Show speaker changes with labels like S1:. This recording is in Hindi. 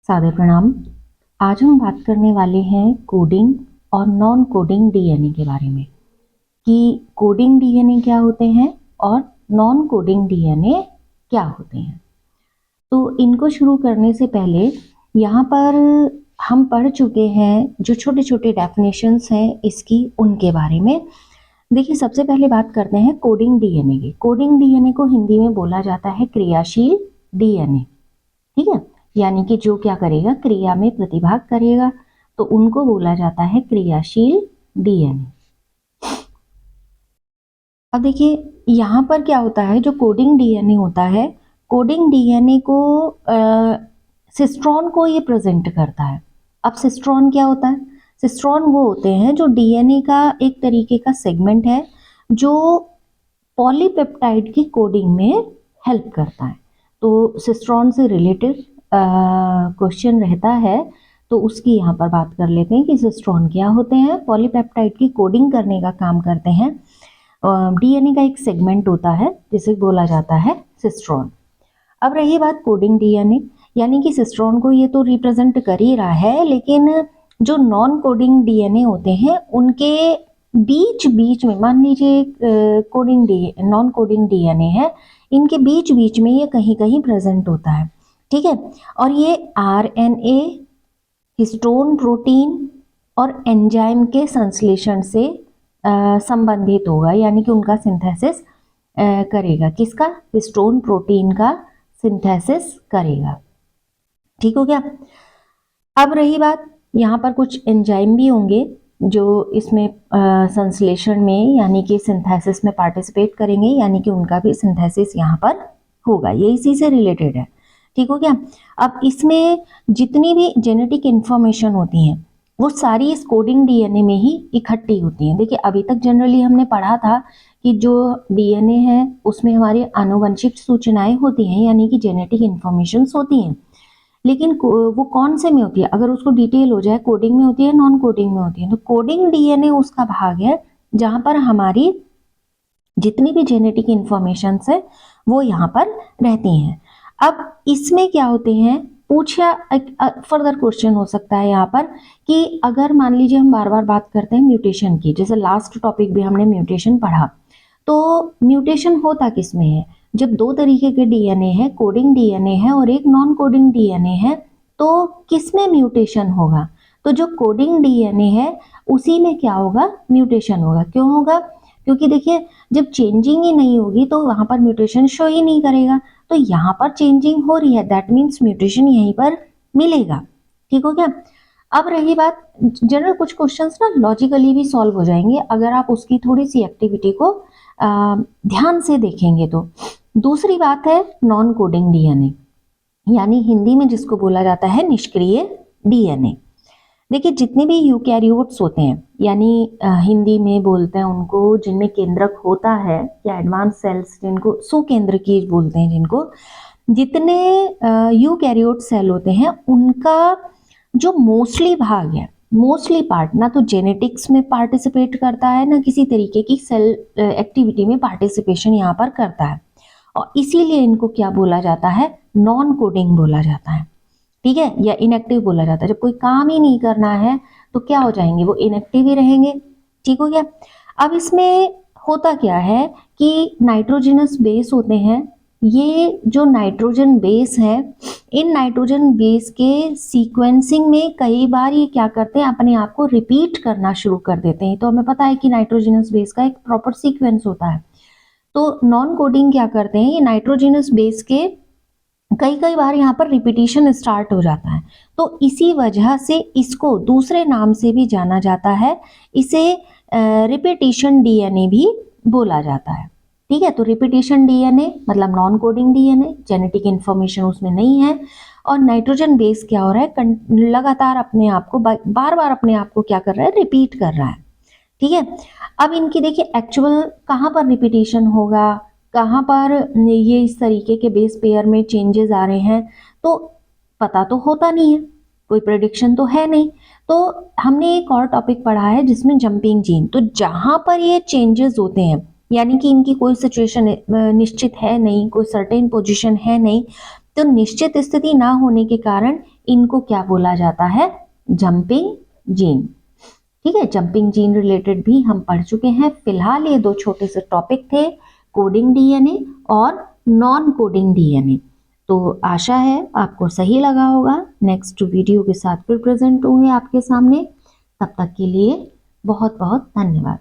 S1: सादर प्रणाम। आज हम बात करने वाले हैं कोडिंग और नॉन कोडिंग डीएनए के बारे में कि कोडिंग डीएनए क्या होते हैं और नॉन कोडिंग डीएनए क्या होते हैं। तो इनको शुरू करने से पहले यहाँ पर हम पढ़ चुके हैं जो छोटे छोटे डेफिनेशंस हैं इसकी, उनके बारे में। देखिए, सबसे पहले बात करते हैं कोडिंग डीएनए की। कोडिंग डीएनए को हिंदी में बोला जाता है क्रियाशील डीएनए। ठीक है, यानी कि जो क्या करेगा, क्रिया में प्रतिभाग करेगा, तो उनको बोला जाता है क्रियाशील डीएनए। अब देखिए यहाँ पर क्या होता है, जो कोडिंग डीएनए होता है, कोडिंग डीएनए को सिस्ट्रॉन को ये प्रेजेंट करता है। अब सिस्ट्रॉन क्या होता है? सिस्ट्रॉन वो होते हैं जो डीएनए का एक तरीके का सेगमेंट है जो पॉलीपेप्टाइड की कोडिंग में हेल्प करता है। तो सिस्ट्रॉन से रिलेटेड क्वेश्चन रहता है तो उसकी यहाँ पर बात कर लेते हैं कि सिस्ट्रॉन क्या होते हैं। पॉलीपेप्टाइड की कोडिंग करने का काम करते हैं। डीएनए का एक सेगमेंट होता है जिसे बोला जाता है सिस्ट्रॉन। अब रही बात कोडिंग डीएनए, यानी कि सिस्ट्रॉन को ये तो रिप्रेजेंट कर ही रहा है, लेकिन जो नॉन कोडिंग डीएनए होते हैं उनके बीच बीच में, मान लीजिए नॉन कोडिंग डीएनए है, इनके बीच बीच में ये कहीं कहीं प्रेजेंट होता है। ठीक है, और ये आरएनए, हिस्टोन प्रोटीन और एंजाइम के संश्लेषण से संबंधित होगा, यानी कि उनका सिंथेसिस करेगा। किसका? हिस्टोन प्रोटीन का सिंथेसिस करेगा। ठीक हो गया। अब रही बात, यहाँ पर कुछ एंजाइम भी होंगे जो इसमें संश्लेषण में यानी कि सिंथेसिस में पार्टिसिपेट करेंगे, यानी कि उनका भी सिंथेसिस यहाँ पर होगा। ये इसी से रिलेटेड है। ठीक हो गया। अब इसमें जितनी भी जेनेटिक इंफॉर्मेशन होती हैं वो सारी इस कोडिंग डीएनए में ही इकट्ठी होती हैं। देखिए, अभी तक जनरली हमने पढ़ा था कि जो डीएनए है उसमें हमारी आनुवंशिक सूचनाएं होती हैं, यानी कि जेनेटिक इंफॉर्मेशंस होती हैं, लेकिन वो कौन से में होती है, अगर उसको डिटेल हो जाए, कोडिंग में होती है, नॉन कोडिंग में होती है। तो कोडिंग डीएनए उसका भाग है जहां पर हमारी जितनी भी जेनेटिक इंफॉर्मेशन है वो यहाँ पर रहती हैं। अब इसमें क्या होते हैं, पूछा फर्दर क्वेश्चन हो सकता है यहाँ पर कि अगर मान लीजिए हम बार बार बात करते हैं म्यूटेशन की, जैसे लास्ट टॉपिक भी हमने म्यूटेशन पढ़ा, तो म्यूटेशन होता किस में है? जब दो तरीके के डीएनए है, कोडिंग डीएनए है और एक नॉन कोडिंग डीएनए है, तो किसमें म्यूटेशन होगा? तो जो कोडिंग डीएनए है उसी में क्या होगा, म्यूटेशन होगा। क्यों होगा? क्योंकि देखिए, जब चेंजिंग ही नहीं होगी तो वहां पर म्यूटेशन शो ही नहीं करेगा। तो यहाँ पर चेंजिंग हो रही है, दैट मीन्स म्यूटेशन यहीं पर मिलेगा। ठीक हो गया। अब रही बात, जनरल कुछ क्वेश्चंस ना लॉजिकली भी सॉल्व हो जाएंगे अगर आप उसकी थोड़ी सी एक्टिविटी को ध्यान से देखेंगे तो। दूसरी बात है नॉन कोडिंग डीएनए, यानी हिंदी में जिसको बोला जाता है निष्क्रिय डीएनए। देखिए, जितने भी यूकैरियोट्स होते हैं, यानी हिंदी में बोलते हैं उनको जिनमें केंद्रक होता है, या एडवांस सेल्स जिनको सुकेंद्रकीय बोलते हैं, जिनको जितने यूकैरियोट सेल होते हैं उनका जो मोस्टली भाग है, मोस्टली पार्ट ना तो जेनेटिक्स में पार्टिसिपेट करता है, ना किसी तरीके की सेल एक्टिविटी में पार्टिसिपेशन यहाँ पर करता है, और इसीलिए इनको क्या बोला जाता है, नॉन कोडिंग बोला जाता है। ठीक है, या इनएक्टिव बोला जाता है। जब कोई काम ही नहीं करना है तो क्या हो जाएंगे, वो इनएक्टिव ही रहेंगे। ठीक हो गया। अब इसमें होता क्या है कि नाइट्रोजनस बेस होते हैं, ये जो नाइट्रोजन बेस है, इन नाइट्रोजन बेस के सीक्वेंसिंग में कई बार ये क्या करते हैं, अपने आप को रिपीट करना शुरू कर देते हैं। तो हमें पता है कि नाइट्रोजनस बेस का एक प्रॉपर सीक्वेंस होता है। तो नॉन कोडिंग क्या करते हैं, ये नाइट्रोजनस बेस के कई बार यहाँ पर रिपीटिशन स्टार्ट हो जाता है, तो इसी वजह से इसको दूसरे नाम से भी जाना जाता है, इसे रिपीटिशन डीएनए भी बोला जाता है। ठीक है, तो रिपीटिशन डीएनए मतलब non coding DNA, genetic information उसमें नहीं है, और नाइट्रोजन बेस क्या हो रहा है, लगातार अपने आप को बार बार अपने आप को क्या कर रहा है, रिपीट कर रहा है। ठीक है। अब इनकी देखिए एक्चुअल कहाँ पर रिपीटिशन होगा, कहाँ पर ये इस तरीके के बेस पेयर में चेंजेस आ रहे हैं, तो पता तो होता नहीं है, कोई प्रेडिक्शन तो है नहीं। तो हमने एक और टॉपिक पढ़ा है जिसमें जंपिंग जीन, तो जहाँ पर ये चेंजेस होते हैं, यानी कि इनकी कोई सिचुएशन निश्चित है नहीं, कोई सर्टेन पोजीशन है नहीं, तो निश्चित स्थिति ना होने के कारण इनको क्या बोला जाता है? Jumping gene. ठीक है, जंपिंग जीन रिलेटेड भी हम पढ़ चुके हैं। फिलहाल ये दो छोटे से टॉपिक थे, कोडिंग डीएनए और नॉन कोडिंग डीएनए। तो आशा है आपको सही लगा होगा। नेक्स्ट वीडियो के साथ फिर प्रेजेंट होंगे आपके सामने। तब तक के लिए बहुत बहुत धन्यवाद।